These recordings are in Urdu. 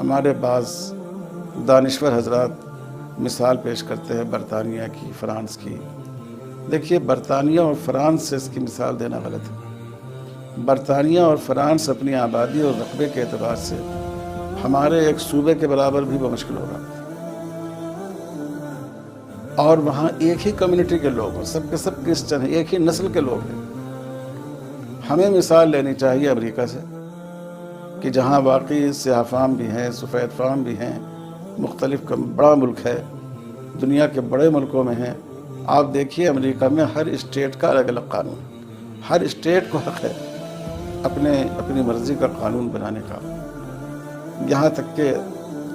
ہمارے بعض دانشور حضرات مثال پیش کرتے ہیں برطانیہ کی، فرانس کی۔ دیکھیے، برطانیہ اور فرانس سے اس کی مثال دینا غلط ہے۔ برطانیہ اور فرانس اپنی آبادی اور رقبے کے اعتبار سے ہمارے ایک صوبے کے برابر بھی بمشکل ہوگا، اور وہاں ایک ہی کمیونٹی کے لوگ ہیں، سب کے سب کرسچن ہیں، ایک ہی نسل کے لوگ ہیں۔ ہمیں مثال لینی چاہیے امریکہ سے، کہ جہاں واقعی سیاہ فام بھی ہیں، سفید فام بھی ہیں، مختلف بڑا ملک ہے، دنیا کے بڑے ملکوں میں ہیں۔ آپ دیکھیے امریکہ میں ہر اسٹیٹ کا الگ الگ قانون، ہر اسٹیٹ کو حق ہے اپنی مرضی کا قانون بنانے کا۔ یہاں تک کہ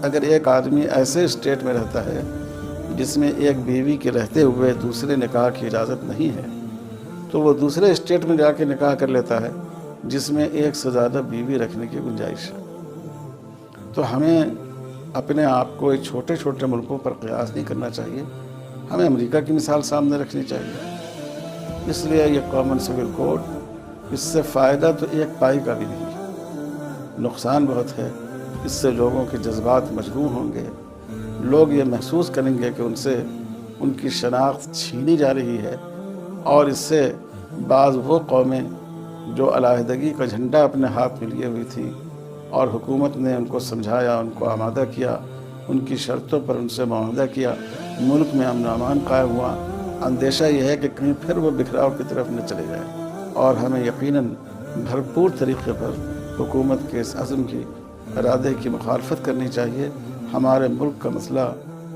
اگر ایک آدمی ایسے اسٹیٹ میں رہتا ہے جس میں ایک بیوی کے رہتے ہوئے دوسرے نکاح کی اجازت نہیں ہے، تو وہ دوسرے اسٹیٹ میں جا کے نکاح کر لیتا ہے جس میں ایک سے زیادہ بیوی رکھنے کی گنجائش ہے۔ تو ہمیں اپنے آپ کو ایک چھوٹے چھوٹے ملکوں پر قیاس نہیں کرنا چاہیے، ہمیں امریکہ کی مثال سامنے رکھنی چاہیے۔ اس لیے یہ کامن سول کوڈ، اس سے فائدہ تو ایک پائی کا بھی نہیں ہے، نقصان بہت ہے۔ اس سے لوگوں کے جذبات مجروح ہوں گے، لوگ یہ محسوس کریں گے کہ ان سے ان کی شناخت چھینی جا رہی ہے، اور اس سے بعض وہ قومیں جو علیحدگی کا جھنڈا اپنے ہاتھ میں لیے ہوئی تھی اور حکومت نے ان کو سمجھایا، ان کو آمادہ کیا، ان کی شرطوں پر ان سے معاہدہ کیا، ملک میں امن و امان قائم ہوا، اندیشہ یہ ہے کہ کہیں پھر وہ بکھراؤ کی طرف نہ چلے جائیں۔ اور ہمیں یقیناً بھرپور طریقے پر حکومت کے اس عزم کی، ارادے کی مخالفت کرنی چاہیے۔ ہمارے ملک کا مسئلہ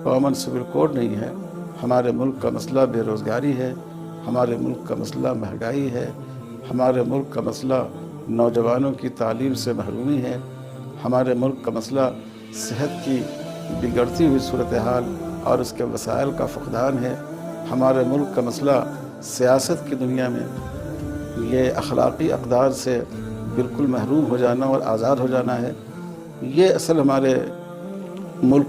کامن سول کوڈ نہیں ہے، ہمارے ملک کا مسئلہ بے روزگاری ہے، ہمارے ملک کا مسئلہ مہنگائی ہے، ہمارے ملک کا مسئلہ نوجوانوں کی تعلیم سے محرومی ہے، ہمارے ملک کا مسئلہ صحت کی بگڑتی ہوئی صورتحال اور اس کے وسائل کا فقدان ہے، ہمارے ملک کا مسئلہ سیاست کی دنیا میں یہ اخلاقی اقدار سے بالکل محروم ہو جانا اور آزاد ہو جانا ہے۔ یہ اصل ہمارے ملک